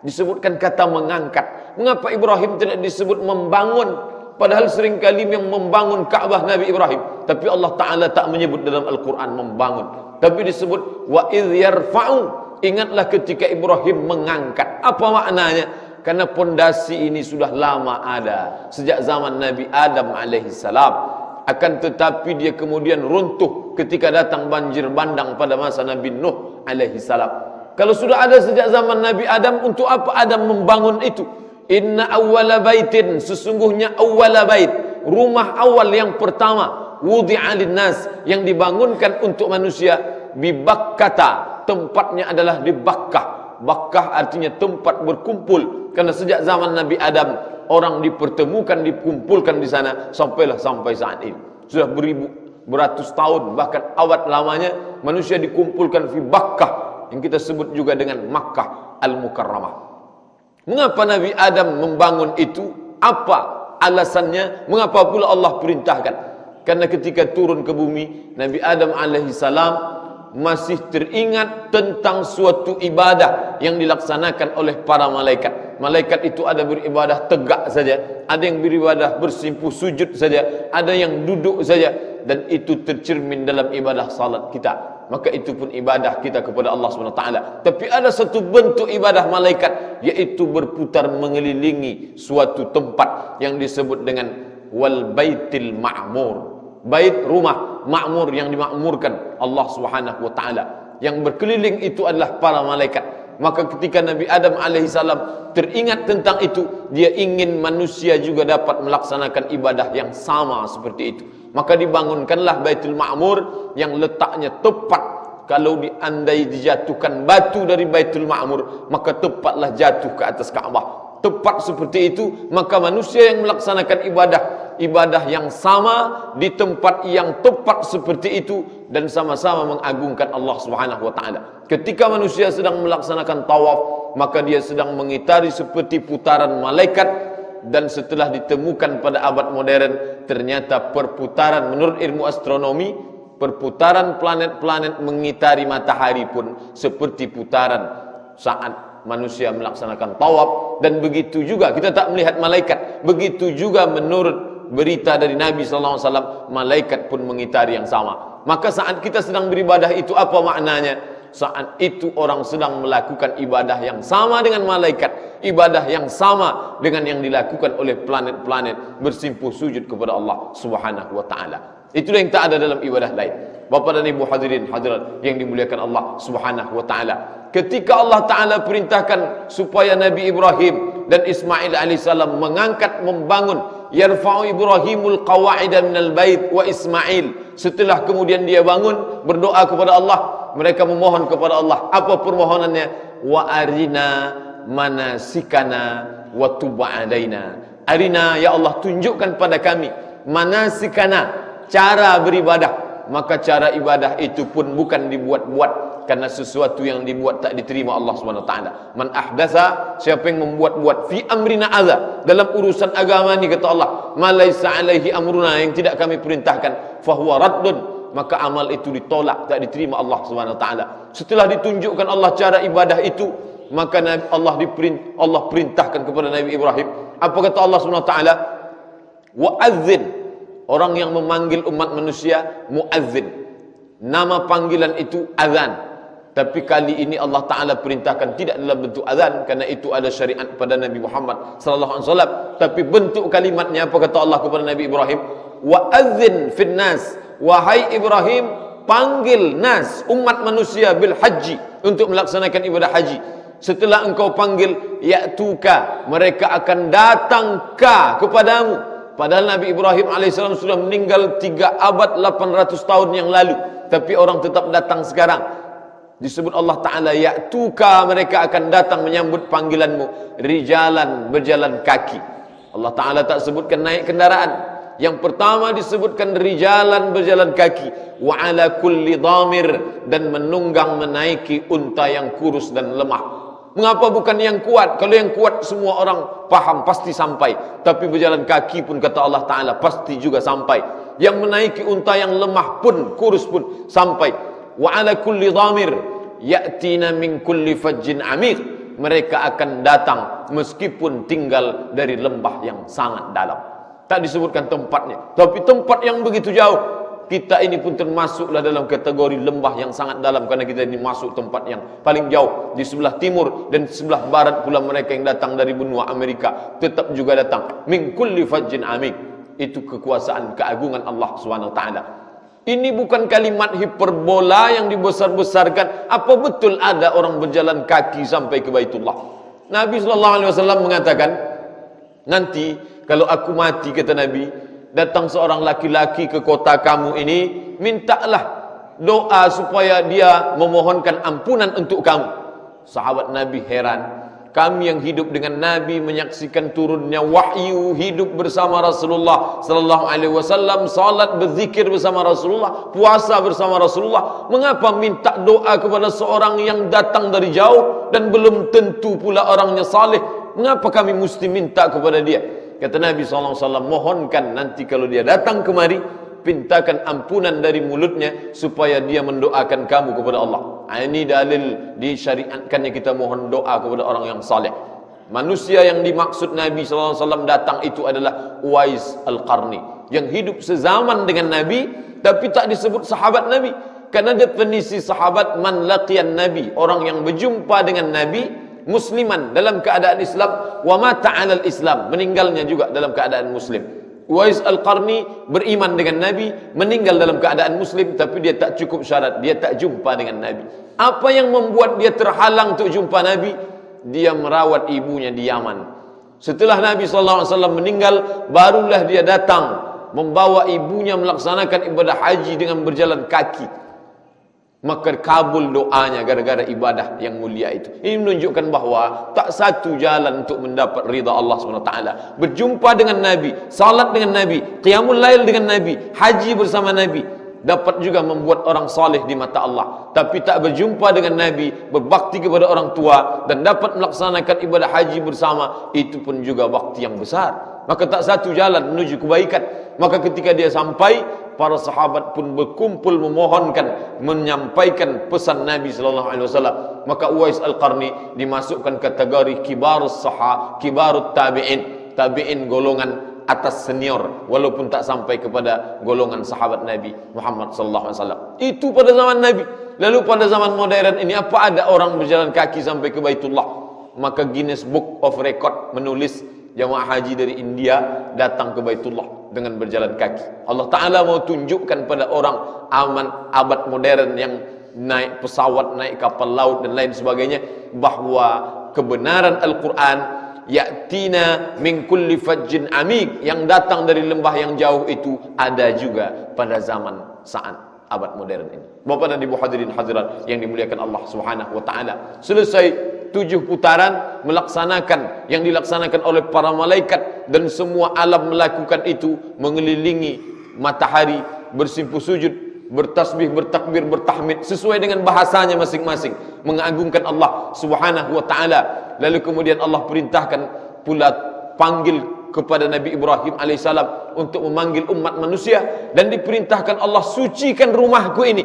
Disebutkan kata mengangkat. Mengapa Ibrahim tidak disebut membangun? Padahal seringkali yang membangun Ka'bah Nabi Ibrahim, tapi Allah Ta'ala tak menyebut dalam Al-Quran membangun, tapi disebut wa idz yarfa'u, ingatlah ketika Ibrahim mengangkat. Apa maknanya? Karena pondasi ini sudah lama ada, sejak zaman Nabi Adam alaihissalam. Akan tetapi dia kemudian runtuh ketika datang banjir bandang pada masa Nabi Nuh alaihissalam. Kalau sudah ada sejak zaman Nabi Adam, untuk apa Adam membangun itu? Inna awwala baitin, sesungguhnya awwala bait, rumah awal yang pertama, wudi'a linnas, yang dibangunkan untuk manusia, bi Bakkata, tempatnya adalah di Bakkah. Bakkah artinya tempat berkumpul, karena sejak zaman Nabi Adam orang dipertemukan, dikumpulkan di sana sampai saat ini. Sudah beratus tahun, bahkan abad lamanya manusia dikumpulkan di Bakkah, yang kita sebut juga dengan Makkah Al-Mukarramah. Mengapa Nabi Adam membangun itu? Apa alasannya? Mengapa pula Allah perintahkan? Karena ketika turun ke bumi, Nabi Adam alaihissalam masih teringat tentang suatu ibadah yang dilaksanakan oleh para malaikat. Malaikat itu ada beribadah tegak saja, ada yang beribadah bersimpuh sujud saja, ada yang duduk saja, dan itu tercermin dalam ibadah salat kita. Maka itu pun ibadah kita kepada Allah SWT. Tapi ada satu bentuk ibadah malaikat, yaitu berputar mengelilingi suatu tempat yang disebut dengan wal baitil ma'mur. Bait, rumah ma'mur, yang dimakmurkan Allah Subhanahu wa taala. Yang berkeliling itu adalah para malaikat. Maka ketika Nabi Adam alaihissalam teringat tentang itu, dia ingin manusia juga dapat melaksanakan ibadah yang sama seperti itu. Maka dibangunkanlah Baitul Ma'mur yang letaknya tepat. Kalau diandai dijatuhkan batu dari Baitul Ma'mur, maka tepatlah jatuh ke atas Ka'bah. Tepat seperti itu, maka manusia yang melaksanakan ibadah yang sama di tempat yang tepat seperti itu, dan sama-sama mengagungkan Allah Subhanahu wa taala. Ketika manusia sedang melaksanakan tawaf, maka dia sedang mengitari seperti putaran malaikat. Dan setelah ditemukan pada abad modern, ternyata perputaran menurut ilmu astronomi, perputaran planet-planet mengitari matahari pun seperti putaran saat manusia melaksanakan tawaf. Dan begitu juga kita tak melihat malaikat. Begitu juga menurut berita dari Nabi SAW, malaikat pun mengitari yang sama. Maka saat kita sedang beribadah itu apa maknanya? Saat itu orang sedang melakukan ibadah yang sama dengan malaikat, ibadah yang sama dengan yang dilakukan oleh planet-planet bersimpuh sujud kepada Allah Subhanahu wa taala. Itulah yang tak ada dalam ibadah lain. Bapak dan Ibu hadirin hadirat yang dimuliakan Allah Subhanahu wa taala. Ketika Allah taala perintahkan supaya Nabi Ibrahim dan Ismail alaihissalam mengangkat, membangun, yarfa'u Ibrahimul qawa'ida minal bait wa Ismail. Setelah kemudian dia bangun, berdoa kepada Allah, mereka memohon kepada Allah. Apa permohonannya? Wa arina manasikana wa tub alaina. Arina, ya Allah, tunjukkan pada kami manasikana, cara beribadah. Maka cara ibadah itu pun bukan dibuat-buat, karena sesuatu yang dibuat tak diterima Allah SWT. Man ahdatha, siapa yang membuat-buat, fi amrina adza, dalam urusan agama ni, kata Allah, ma laisa alaihi amruna, yang tidak kami perintahkan, fahuwa raddun, maka amal itu ditolak, tak diterima Allah SWT. Setelah ditunjukkan Allah cara ibadah itu, maka Allah perintahkan kepada Nabi Ibrahim. Apa kata Allah SWT? Wa'adzin, orang yang memanggil umat manusia, muazzin. Nama panggilan itu azan. Tapi kali ini Allah Ta'ala perintahkan tidak dalam bentuk azan, karena itu ada syariat pada Nabi Muhammad SAW. Tapi bentuk kalimatnya, apa kata Allah kepada Nabi Ibrahim? Wa'adzin fin nas, wahai Ibrahim, panggil nas, umat manusia, bil haji, untuk melaksanakan ibadah haji. Setelah engkau panggil, ya'tuka, mereka akan datang kepadamu. Padahal Nabi Ibrahim AS sudah meninggal 3 abad 800 tahun yang lalu, tapi orang tetap datang sekarang. Disebut Allah Ta'ala, ya'tuka, mereka akan datang menyambut panggilanmu, rijalan, berjalan kaki. Allah Ta'ala tak sebutkan naik kendaraan. Yang pertama disebutkan rijalan, berjalan kaki, wa ala kulli dhamir, dan menunggang menaiki unta yang kurus dan lemah. Mengapa bukan yang kuat? Kalau yang kuat semua orang paham, pasti sampai. Tapi berjalan kaki pun, kata Allah Ta'ala, pasti juga sampai. Yang menaiki unta yang lemah pun, kurus pun, sampai. Wa ala kulli dhamir ya'tina min kulli fajjin amiq, mereka akan datang meskipun tinggal dari lembah yang sangat dalam. Tak disebutkan tempatnya, tapi tempat yang begitu jauh. Kita ini pun termasuklah dalam kategori lembah yang sangat dalam, karena kita ini masuk tempat yang paling jauh. Di sebelah timur dan sebelah barat pula mereka yang datang dari benua Amerika tetap juga datang. Min kulli fajjin amiq. Itu kekuasaan, keagungan Allah SWT. Ini bukan kalimat hiperbola yang dibesar-besarkan. Apa betul ada orang berjalan kaki sampai ke Baitullah? Nabi SAW mengatakan, nanti kalau aku mati, kata Nabi, datang seorang laki-laki ke kota kamu ini, mintalah doa supaya dia memohonkan ampunan untuk kamu. Sahabat Nabi heran. Kami yang hidup dengan Nabi, menyaksikan turunnya wahyu, hidup bersama Rasulullah sallallahu alaihi wasallam, salat berzikir bersama Rasulullah, puasa bersama Rasulullah, mengapa minta doa kepada seorang yang datang dari jauh dan belum tentu pula orangnya saleh? Mengapa kami mesti minta kepada dia? Kata Nabi SAW, mohonkan nanti kalau dia datang kemari, pintakan ampunan dari mulutnya supaya dia mendoakan kamu kepada Allah. Ini dalil disyariatkannya kita mohon doa kepada orang yang saleh. Manusia yang dimaksud Nabi SAW datang itu adalah Uwais Al-Qarni, yang hidup sezaman dengan Nabi tapi tak disebut sahabat Nabi. Karena definisi sahabat, man laqiyan Nabi, orang yang berjumpa dengan Nabi musliman, dalam keadaan Islam, wa mata 'alal Islam, meninggalnya juga dalam keadaan muslim. Uwais Al-Qarni beriman dengan Nabi, meninggal dalam keadaan muslim, tapi dia tak cukup syarat, dia tak jumpa dengan Nabi. Apa yang membuat dia terhalang untuk jumpa Nabi? Dia merawat ibunya di Yaman. Setelah Nabi SAW meninggal, barulah dia datang membawa ibunya melaksanakan ibadah haji dengan berjalan kaki. Maka kabul doanya gara-gara ibadah yang mulia itu. Ini menunjukkan bahawa tak satu jalan untuk mendapat ridha Allah SWT. Berjumpa dengan Nabi, salat dengan Nabi, qiyamul lail dengan Nabi, haji bersama Nabi, dapat juga membuat orang saleh di mata Allah. Tapi tak berjumpa dengan Nabi, berbakti kepada orang tua, dan dapat melaksanakan ibadah haji bersama, itu pun juga bakti yang besar. Maka tak satu jalan menuju kebaikan. Maka ketika dia sampai, para sahabat pun berkumpul memohonkan, menyampaikan pesan Nabi SAW. Maka Uwais Al-Qarni dimasukkan kategori kibarus kibarut tabi'in, tabi'in golongan atas senior, walaupun tak sampai kepada golongan sahabat Nabi Muhammad SAW. Itu pada zaman Nabi. Lalu pada zaman modern ini, apa ada orang berjalan kaki sampai ke Baitullah? Maka Guinness Book of Record menulis jamaah haji dari India datang ke Baitullah dengan berjalan kaki. Allah Ta'ala mau tunjukkan pada orang abad modern yang naik pesawat, naik kapal laut dan lain sebagainya, bahawa kebenaran Al-Quran, ya'tina min kulli fajjin amik, yang datang dari lembah yang jauh itu, ada juga pada zaman saat abad modern ini. Bapak dan Ibu hadirin hadirat yang dimuliakan Allah Subhanahu wa taala. Selesai 7 putaran, melaksanakan yang dilaksanakan oleh para malaikat, dan semua alam melakukan itu, mengelilingi matahari, bersimpuh sujud, bertasbih, bertakbir, bertahmid sesuai dengan bahasanya masing-masing, mengagungkan Allah Subhanahu wa taala. Lalu kemudian Allah perintahkan pula panggil kepada Nabi Ibrahim alaihissalam untuk memanggil umat manusia, dan diperintahkan Allah, sucikan rumahku ini.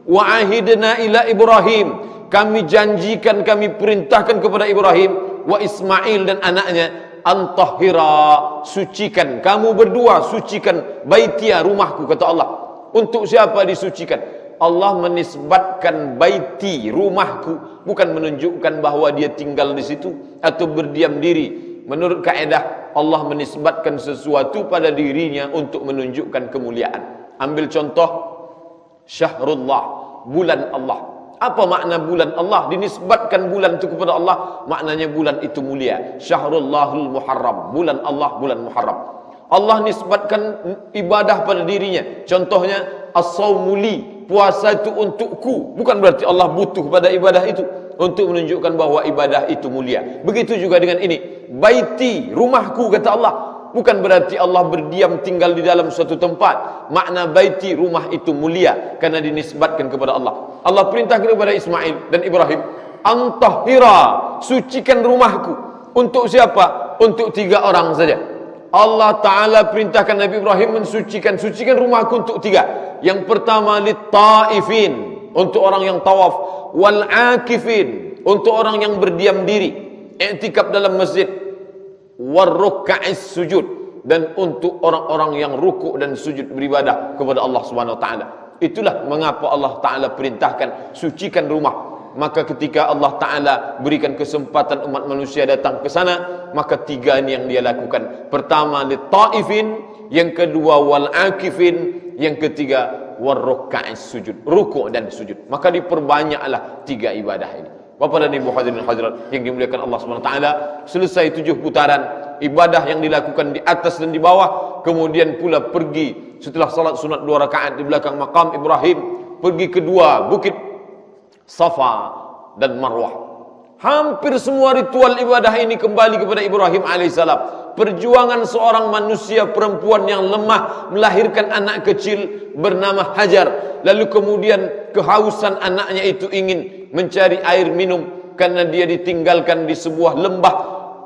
Wa ahidna ila Ibrahim, kami janjikan, kami perintahkan kepada Ibrahim wa Ismail dan anaknya, antahira, sucikan kamu berdua, sucikan baitia, rumahku, kata Allah. Untuk siapa disucikan? Allah menisbatkan baiti, rumahku, bukan menunjukkan bahawa dia tinggal di situ atau berdiam diri. Menurut kaedah, Allah menisbatkan sesuatu pada dirinya untuk menunjukkan kemuliaan. Ambil contoh Syahrullah, bulan Allah. Apa makna bulan Allah? Dinisbatkan bulan itu kepada Allah, maknanya bulan itu mulia. Syahrullahul Muharram, bulan Allah, bulan Muharram. Allah nisbatkan ibadah pada dirinya. Contohnya as-saumuli, puasa itu untukku. Bukan berarti Allah butuh pada ibadah itu, untuk menunjukkan bahawa ibadah itu mulia. Begitu juga dengan ini, baiti, rumahku, kata Allah. Bukan berarti Allah berdiam tinggal di dalam suatu tempat. Makna baiti, rumah itu mulia karena dinisbatkan kepada Allah. Allah perintahkan kepada Ismail dan Ibrahim, antahira, sucikan rumahku. Untuk siapa? Untuk 3 orang saja. Allah Ta'ala perintahkan Nabi Ibrahim mensucikan, sucikan rumahku untuk 3. Yang pertama, lit-ta'ifin, untuk orang yang tawaf, wal-akifin, untuk orang yang berdiam diri, i'tikaf dalam masjid, war-ruka'is sujud, dan untuk orang-orang yang rukuk dan sujud beribadah kepada Allah Subhanahu wa taala. Itulah mengapa Allah Ta'ala perintahkan sucikan rumah. Maka ketika Allah Ta'ala berikan kesempatan umat manusia datang ke sana, maka 3 ini yang dia lakukan. Pertama, lit-ta'ifin, yang kedua wal-akifin, yang ketiga war-ruka'is sujud, rukuk dan sujud. Maka diperbanyaklah 3 ibadah ini. Bapak dan Ibu hadirin hadirat yang dimuliakan Allah Subhanahu wa taala, selesai 7 putaran ibadah yang dilakukan di atas dan di bawah, kemudian pula pergi setelah salat sunat 2 rakaat di belakang makam Ibrahim, pergi ke 2 bukit Safa dan Marwah. Hampir semua ritual ibadah ini kembali kepada Ibrahim alaihissalam. Perjuangan seorang manusia perempuan yang lemah melahirkan anak kecil bernama Hajar. Lalu kemudian kehausan anaknya itu ingin mencari air minum karena dia ditinggalkan di sebuah lembah.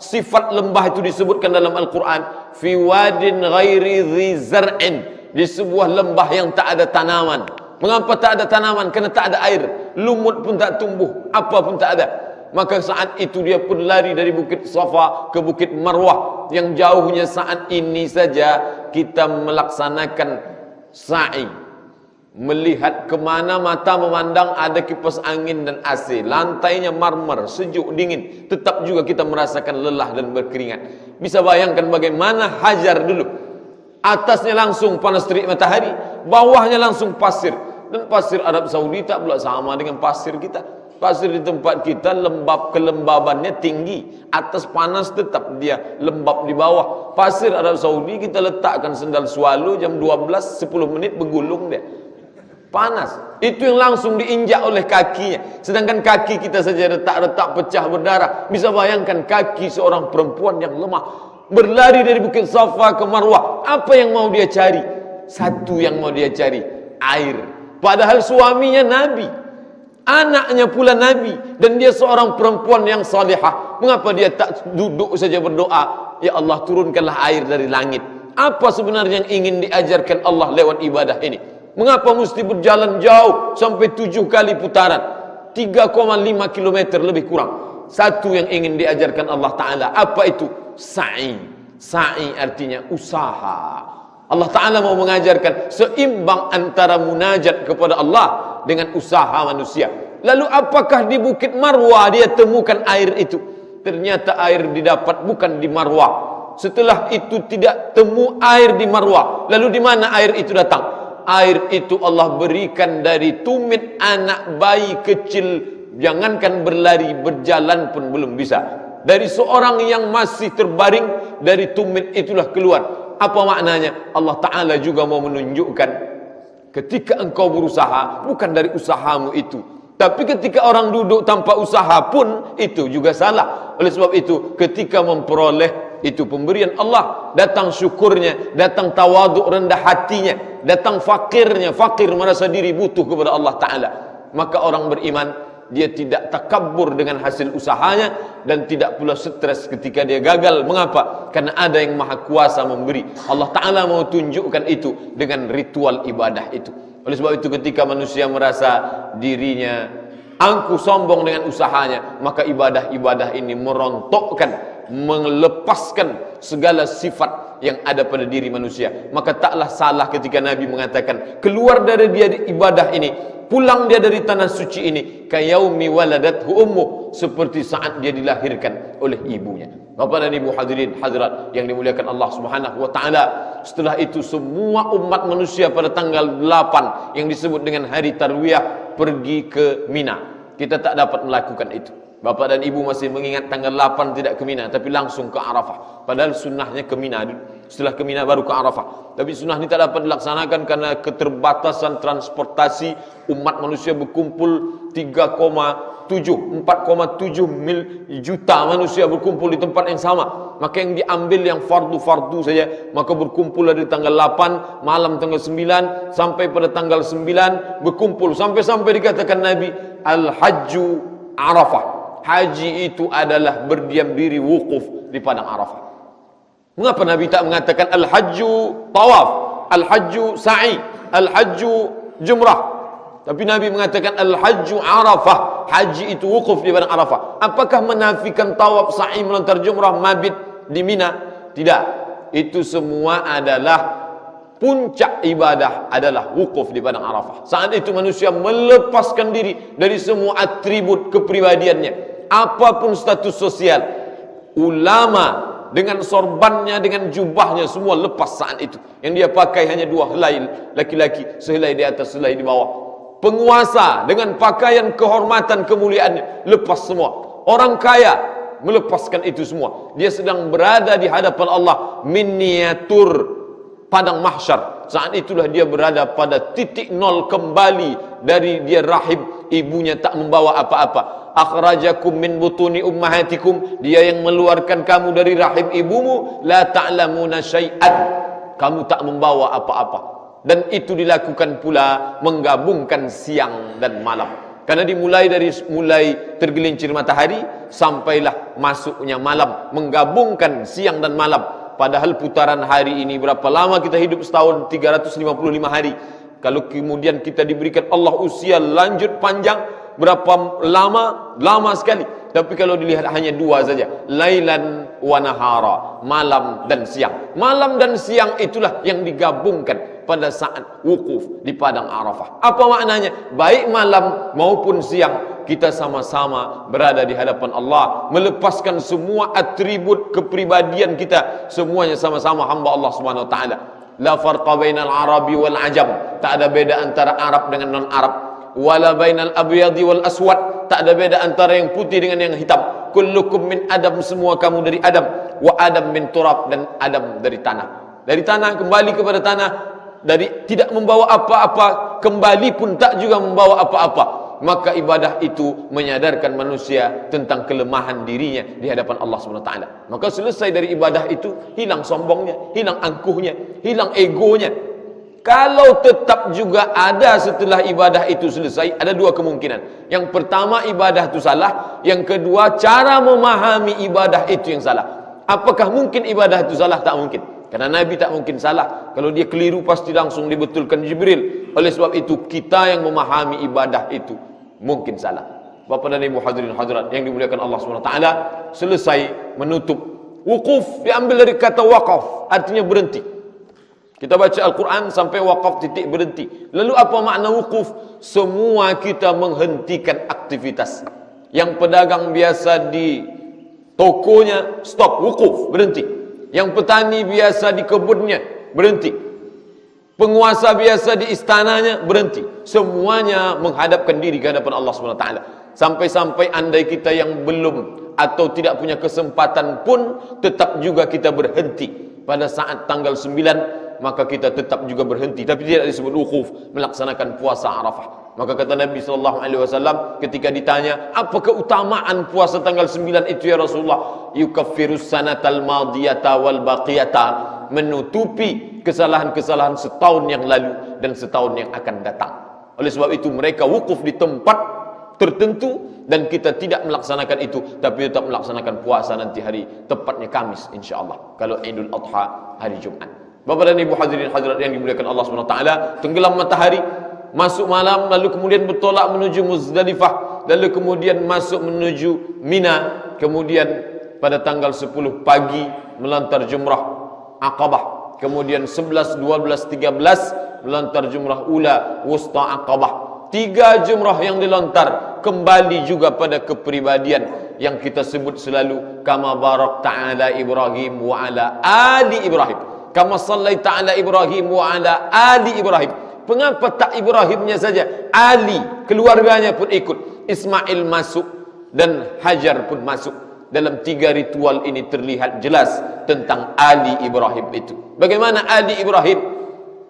Sifat lembah itu disebutkan dalam Al-Quran, fi wadin ghairi dhi zar'in, di sebuah lembah yang tak ada tanaman. Mengapa tak ada tanaman? Kerana tak ada air. Lumut pun tak tumbuh, apa pun tak ada. Maka saat itu dia pun lari dari bukit Safa ke bukit Marwah, yang jauhnya saat ini saja kita melaksanakan sa'i, melihat kemana mata memandang ada kipas angin dan AC, lantainya marmer, sejuk, dingin, tetap juga kita merasakan lelah dan berkeringat. Bisa bayangkan bagaimana Hajar dulu. Atasnya langsung panas terik matahari, bawahnya langsung pasir. Dan pasir Arab Saudi tak pula sama dengan pasir kita. Pasir di tempat kita lembab, kelembabannya tinggi, atas panas tetap dia lembab di bawah. Pasir Arab Saudi kita letakkan sendal swallow jam 12, 10 menit bergulung dia. Panas. Itu yang langsung diinjak oleh kakinya. Sedangkan kaki kita saja retak-retak, pecah, berdarah. Bisa bayangkan kaki seorang perempuan yang lemah berlari dari bukit Safa ke Marwah. Apa yang mau dia cari? Satu yang mau dia cari, air. Padahal suaminya Nabi, anaknya pula Nabi, dan dia seorang perempuan yang salihah. Mengapa dia tak duduk saja berdoa, ya Allah turunkanlah air dari langit? Apa sebenarnya yang ingin diajarkan Allah lewat ibadah ini? Mengapa mesti berjalan jauh sampai 7 kali putaran, 3,5 km lebih kurang? Satu yang ingin diajarkan Allah Ta'ala, apa itu? Sa'i. Sa'i artinya usaha. Allah Ta'ala mau mengajarkan seimbang antara munajat kepada Allah dengan usaha manusia. Lalu apakah di Bukit Marwah dia temukan air itu? Ternyata air didapat bukan di Marwah. Setelah itu tidak temu air di Marwah. Lalu di mana air itu datang? Air itu Allah berikan dari tumit anak bayi kecil. Jangankan berlari, berjalan pun belum bisa. Dari seorang yang masih terbaring, dari tumit itulah keluar. Apa maknanya? Allah Ta'ala juga mau menunjukkan ketika engkau berusaha, bukan dari usahamu itu, Tapi ketika orang duduk tanpa usaha pun itu juga salah. Oleh sebab itu, ketika memperoleh itu pemberian Allah, datang syukurnya, datang tawaduk rendah hatinya, datang fakirnya, fakir merasa diri butuh kepada Allah Ta'ala, maka orang beriman dia tidak takabur dengan hasil usahanya dan tidak pula stres ketika dia gagal. Mengapa? Karena ada yang maha kuasa memberi. Allah Ta'ala mau tunjukkan itu dengan ritual ibadah itu. Oleh sebab itu, ketika manusia merasa dirinya angkuh sombong dengan usahanya, maka ibadah-ibadah ini merontokkan, melepaskan segala sifat yang ada pada diri manusia. Maka taklah salah ketika Nabi mengatakan, keluar dari dia ibadah ini, pulang dia dari tanah suci ini, kayaumi waladathu ummuh, seperti saat dia dilahirkan oleh ibunya. Bapak dan Ibu hadirin hadirat yang dimuliakan Allah Subhanahu wa taala, setelah itu semua umat manusia pada tanggal 8 yang disebut dengan hari Tarwiyah pergi ke Mina. Kita tak dapat melakukan itu. Bapak dan Ibu masih mengingat tanggal 8 tidak ke Mina, tapi langsung ke Arafah. Padahal sunnahnya ke Mina dulu. Setelah ke Mina baru ke Arafah. Tapi sunnah ini tak dapat dilaksanakan karena keterbatasan transportasi. Umat manusia berkumpul 4,7 juta manusia berkumpul di tempat yang sama. Maka yang diambil yang fardu-fardu saja, maka berkumpul dari tanggal 8 malam tanggal 9 sampai pada tanggal 9 berkumpul sampai dikatakan Nabi, al-hajju Arafah. Haji itu adalah berdiam diri wukuf di padang Arafah. Mengapa Nabi tak mengatakan al-hajju tawaf, al-hajju sa'i, al-hajju jumrah? Tapi Nabi mengatakan al-hajju Arafah, haji itu wukuf di padang Arafah. Apakah menafikan tawaf, sa'i, melontar jumrah, mabit di Mina? Tidak. Itu semua adalah puncak ibadah adalah wukuf di padang Arafah. Saat itu manusia melepaskan diri dari semua atribut kepribadiannya, apapun status sosial. Ulama dengan sorbannya, dengan jubahnya, semua lepas saat itu. Yang dia pakai hanya 2 helai laki-laki, sehelai di atas, sehelai di bawah. Penguasa dengan pakaian kehormatan, kemuliaannya, lepas semua. Orang kaya melepaskan itu semua. Dia sedang berada di hadapan Allah, miniatur padang mahsyar. Saat itulah dia berada pada titik nol kembali dari dia rahim ibunya, tak membawa apa-apa. Akhrajakum min butuni ummahatikum, dia yang mengeluarkan kamu dari rahim ibumu, la ta'lamuna syai'an, kamu tak membawa apa-apa. Dan itu dilakukan pula menggabungkan siang dan malam. Karena dimulai dari tergelincir matahari sampailah masuknya malam, menggabungkan siang dan malam. Padahal putaran hari ini berapa lama kita hidup? Setahun 355 hari. Kalau kemudian kita diberikan Allah usia lanjut panjang, berapa lama? Lama sekali. Tapi kalau dilihat hanya 2 saja, lailan wa nahara, malam dan siang. Malam dan siang itulah yang digabungkan pada saat wukuf di padang Arafah. Apa maknanya? Baik malam maupun siang kita sama-sama berada di hadapan Allah, melepaskan semua atribut kepribadian kita, semuanya sama-sama hamba Allah Subhanahu wa taala. La farqa bainal arabi wal ajam, tak ada beda antara Arab dengan non-Arab. Wala bainal abyadi wal aswad, tak ada beda antara yang putih dengan yang hitam. Kullukum min Adam, semua kamu dari Adam. Wa Adam min turab, dan Adam dari tanah. Dari tanah kembali kepada tanah, dari tidak membawa apa-apa, kembali pun tak juga membawa apa-apa. Maka ibadah itu menyadarkan manusia tentang kelemahan dirinya di hadapan Allah Subhanahu wa taala. Maka selesai dari ibadah itu, hilang sombongnya, hilang angkuhnya, hilang egonya. Kalau tetap juga ada setelah ibadah itu selesai, ada 2 kemungkinan. Yang pertama, ibadah itu salah. Yang kedua, cara memahami ibadah itu yang salah. Apakah mungkin ibadah itu salah? Tak mungkin. Karena Nabi tak mungkin salah. Kalau dia keliru pasti langsung dibetulkan Jibril. Oleh sebab itu kita yang memahami ibadah itu mungkin salah. Bapak dan Ibu hadirin hadirat yang dimuliakan Allah Subhanahu wa taala, selesai menutup wukuf diambil dari kata waqaf, artinya berhenti. Kita baca Al-Quran sampai waqaf, titik berhenti. Lalu apa makna wukuf? Semua kita menghentikan aktivitas. Yang pedagang biasa di tokonya stop, wukuf, berhenti. Yang petani biasa di kebunnya berhenti. Penguasa biasa di istananya berhenti. Semuanya menghadapkan diri ke hadapan Allah SWT. Sampai-sampai andai kita yang belum atau tidak punya kesempatan pun, tetap juga kita berhenti pada saat tanggal 9 maka kita tetap juga berhenti, tapi tidak disebut wukuf, melaksanakan puasa Arafah. Maka kata Nabi SAW ketika ditanya, apa keutamaan puasa tanggal 9 itu ya Rasulullah? Yukaffirus sanatal madiyata wal baqiyata, menutupi kesalahan-kesalahan setahun yang lalu dan setahun yang akan datang. Oleh sebab itu mereka wukuf di tempat tertentu dan kita tidak melaksanakan itu, tapi tetap melaksanakan puasa nanti hari tepatnya Kamis insyaallah. Kalau Idul Adha hari Jumat. Bapak dan Ibu hadirin hadirat yang dimuliakan Allah SWT, tenggelam matahari, masuk malam, lalu kemudian bertolak menuju Muzdalifah, lalu kemudian masuk menuju Mina, kemudian pada tanggal 10 pagi melontar jumrah Aqabah, kemudian 11, 12, 13 melontar jumrah ula wusta Aqabah. 3 jumrah yang dilontar kembali juga pada kepribadian yang kita sebut selalu, kama barakta ala Ibrahim wa ala ali Ibrahim, kama sallaita ala Ibrahim wa ala ali Ibrahim. Mengapa tak Ibrahimnya saja, Ali keluarganya pun ikut, Ismail masuk dan Hajar pun masuk. Dalam 3 ritual ini terlihat jelas tentang Ali Ibrahim itu. Bagaimana Ali Ibrahim?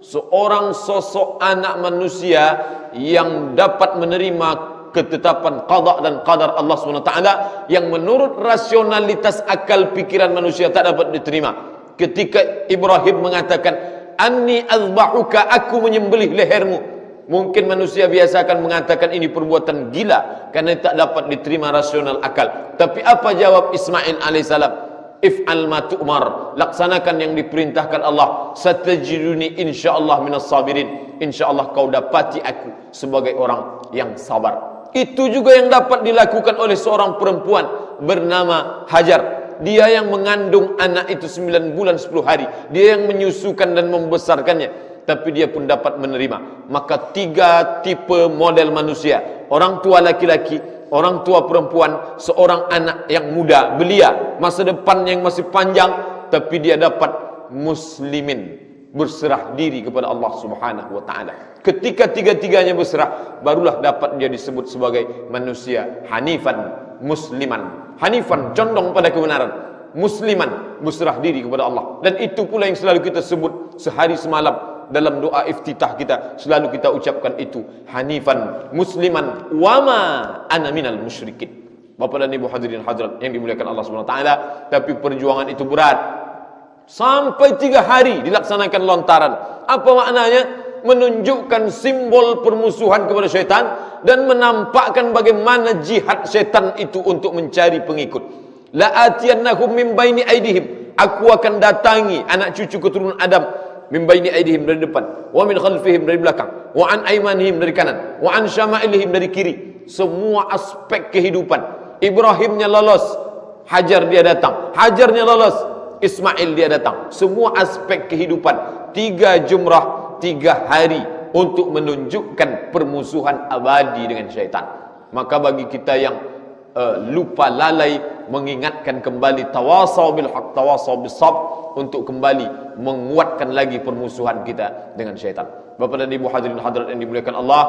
Seorang sosok anak manusia yang dapat menerima ketetapan qada dan qadar Allah SWT yang menurut rasionalitas akal pikiran manusia tak dapat diterima. Ketika Ibrahim mengatakan, anni azbahuka, aku menyembelih lehermu, mungkin manusia biasa akan mengatakan ini perbuatan gila karena tak dapat diterima rasional akal. Tapi apa jawab Ismail alaihissalam? If'al ma tu'mar, laksanakan yang diperintahkan Allah. Satajiduni insyaallah minas sabirin, insyaallah kau dapati aku sebagai orang yang sabar. Itu juga yang dapat dilakukan oleh seorang perempuan bernama Hajar. Dia yang mengandung anak itu 9 bulan 10 hari, dia yang menyusukan dan membesarkannya, tapi dia pun dapat menerima. Maka 3 tipe model manusia: orang tua laki-laki, orang tua perempuan, seorang anak yang muda, belia, masa depan yang masih panjang, tapi dia dapat muslimin, berserah diri kepada Allah Subhanahu wa taala. Ketika 3-tiganya berserah, barulah dapat dia disebut sebagai manusia hanifan musliman. Hanifan condong pada kebenaran, musliman berserah diri kepada Allah. Dan itu pula yang selalu kita sebut sehari semalam dalam doa iftitah kita, selalu kita ucapkan itu, hanifan musliman wama ana minal musyrikin. Bapak dan Ibu hadirin hadirat yang dimuliakan Allah SWT, tapi perjuangan itu berat. Sampai 3 hari dilaksanakan lontaran. Apa maknanya? Menunjukkan simbol permusuhan kepada syaitan dan menampakkan bagaimana jihad syaitan itu untuk mencari pengikut. La atiyannahum min baini aidihim, aku akan datangi anak cucu keturunan Adam, min baini aidihim dari depan, wa min khalfihim dari belakang, wa an aimanihim dari kanan, wa an syama'ilihim dari kiri. Semua aspek kehidupan. Ibrahimnya lolos, Hajar dia datang. Hajarnya lolos, Ismail dia datang. Semua aspek kehidupan. 3 jumrah, 3 hari untuk menunjukkan permusuhan abadi dengan syaitan. Maka bagi kita yang lupa lalai, mengingatkan kembali tawasau bil haq tawasau bis sabr, untuk kembali menguatkan lagi permusuhan kita dengan syaitan. Bapak dan Ibu hadirin hadirat yang dimuliakan Allah,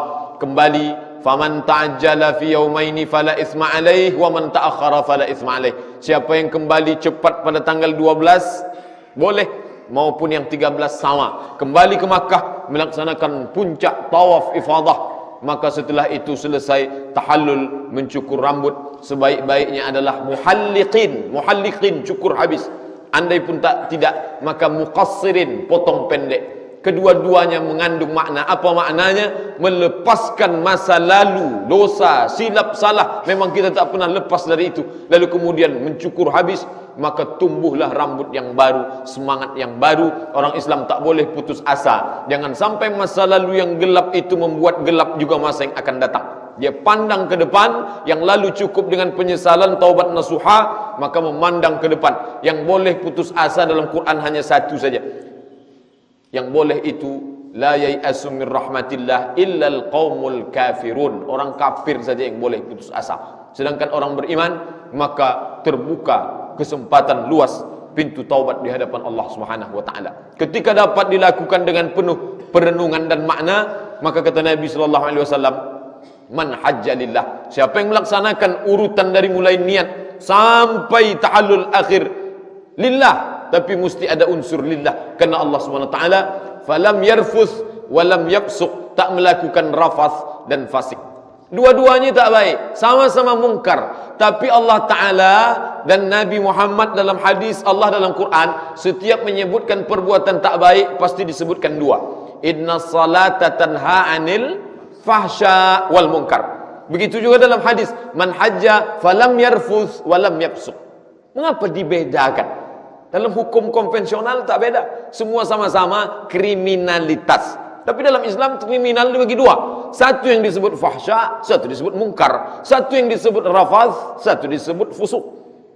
kembali, faman ta'ajjala fi yaumaini fala isma alaih wa man ta'akhkhara fala isma alaih. Siapa yang kembali cepat pada tanggal 12 boleh, maupun yang 13 sama. Kembali ke Makkah melaksanakan puncak tawaf ifadah. Maka setelah itu selesai tahallul, mencukur rambut. Sebaik-baiknya adalah muhalliqin, cukur habis. Andai pun tidak, maka muqassirin, potong pendek. Kedua-duanya mengandung makna. Apa maknanya? Melepaskan masa lalu, dosa, silap, salah. Memang kita tak pernah lepas dari itu. Lalu kemudian mencukur habis, maka tumbuhlah rambut yang baru, semangat yang baru. Orang Islam tak boleh putus asa. Jangan sampai masa lalu yang gelap itu membuat gelap juga masa yang akan datang. Dia pandang ke depan, yang lalu cukup dengan penyesalan, taubat nasuha, maka memandang ke depan. Yang boleh putus asa dalam Quran hanya satu saja. Yang boleh itu, la yai'asu min rahmatillah illal qaumul kafirun. Orang kafir saja yang boleh putus asa. Sedangkan orang beriman, maka terbuka kesempatan luas pintu taubat di hadapan Allah Subhanahu wa taala. Ketika dapat dilakukan dengan penuh perenungan dan makna, maka kata Nabi sallallahu alaihi wasallam, man hajja lillah, siapa yang melaksanakan urutan dari mulai niat sampai tahallul akhir lillah, tapi mesti ada unsur lillah. Karena Allah SWT falam yarfuth walam yafsuq, tak melakukan rafath dan fasik. Dua-duanya tak baik, sama-sama mungkar. Tapi Allah Ta'ala dan Nabi Muhammad dalam hadis, Allah dalam Quran, setiap menyebutkan perbuatan tak baik pasti disebutkan dua. Inna salata tanha anil fahsya wal munkar. Begitu juga dalam hadis, man hajja falam yarfuth walam yafsuq. Mengapa dibedakan? Dalam hukum konvensional tak beda, semua sama-sama kriminalitas. Tapi dalam Islam kriminal dibagi dua. Satu yang disebut fahsya, satu disebut mungkar. Satu yang disebut rafath, satu disebut fusuk.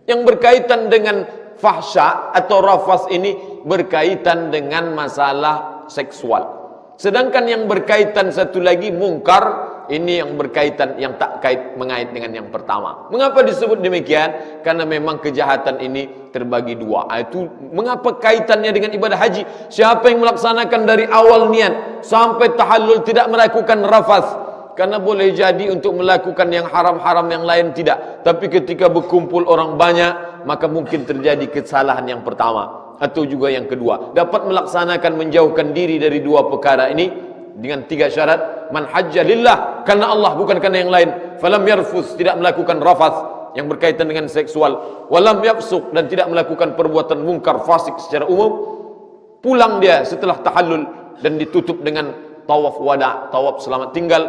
Yang berkaitan dengan fahsya atau rafath ini berkaitan dengan masalah seksual. Sedangkan yang berkaitan satu lagi mungkar, ini yang berkaitan, yang tak mengait dengan yang pertama. Mengapa disebut demikian? Karena memang kejahatan ini terbagi dua. Itu mengapa kaitannya dengan ibadah haji? Siapa yang melaksanakan dari awal niat sampai tahallul tidak melakukan rafath, karena boleh jadi untuk melakukan yang haram-haram yang lain tidak. Tapi ketika berkumpul orang banyak, maka mungkin terjadi kesalahan yang pertama atau juga yang kedua. Dapat melaksanakan menjauhkan diri dari dua perkara ini dengan tiga syarat. Man hajja lillah, karena Allah bukan karena yang lain. Falam yarfuth, tidak melakukan rafath yang berkaitan dengan seksual. Walam yafsuq, dan tidak melakukan perbuatan mungkar fasik secara umum. Pulang dia setelah tahallul dan ditutup dengan tawaf wada, tawaf selamat tinggal.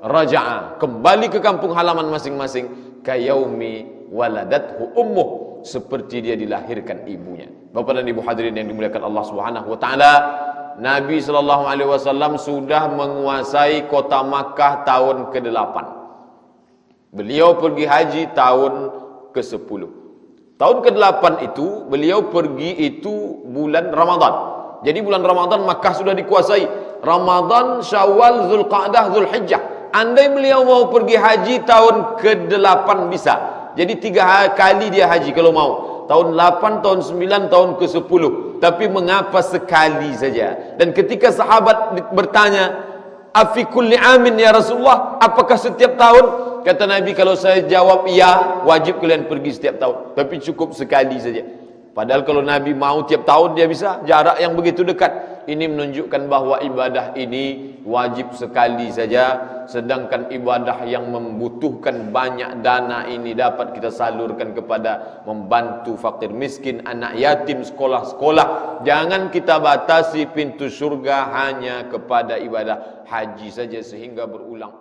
Raja'a, kembali ke kampung halaman masing-masing. Kayaumi waladathu ummuh, seperti dia dilahirkan ibunya. Bapak dan Ibu hadirin yang dimuliakan Allah Subhanahu wa taala, Nabi SAW sudah menguasai kota Makkah tahun ke-8. Beliau pergi haji tahun ke-10. Tahun ke-8 itu beliau pergi itu bulan Ramadan. Jadi bulan Ramadan Makkah sudah dikuasai. Ramadan, Syawal, Zulqa'dah, Zulhijjah. Andai beliau mau pergi haji tahun ke-8 bisa. Jadi 3 kali dia haji kalau mau. Tahun 8, tahun 9, tahun ke-10. Tapi mengapa sekali saja? Dan ketika sahabat bertanya, afi kulli amin ya Rasulullah, apakah setiap tahun? Kata Nabi, kalau saya jawab iya, wajib kalian pergi setiap tahun. Tapi cukup sekali saja. Padahal kalau Nabi mau tiap tahun dia bisa, jarak yang begitu dekat. Ini menunjukkan bahwa ibadah ini wajib sekali saja. Sedangkan ibadah yang membutuhkan banyak dana ini dapat kita salurkan kepada membantu fakir miskin, anak yatim, sekolah-sekolah. Jangan kita batasi pintu surga hanya kepada ibadah haji saja sehingga berulang.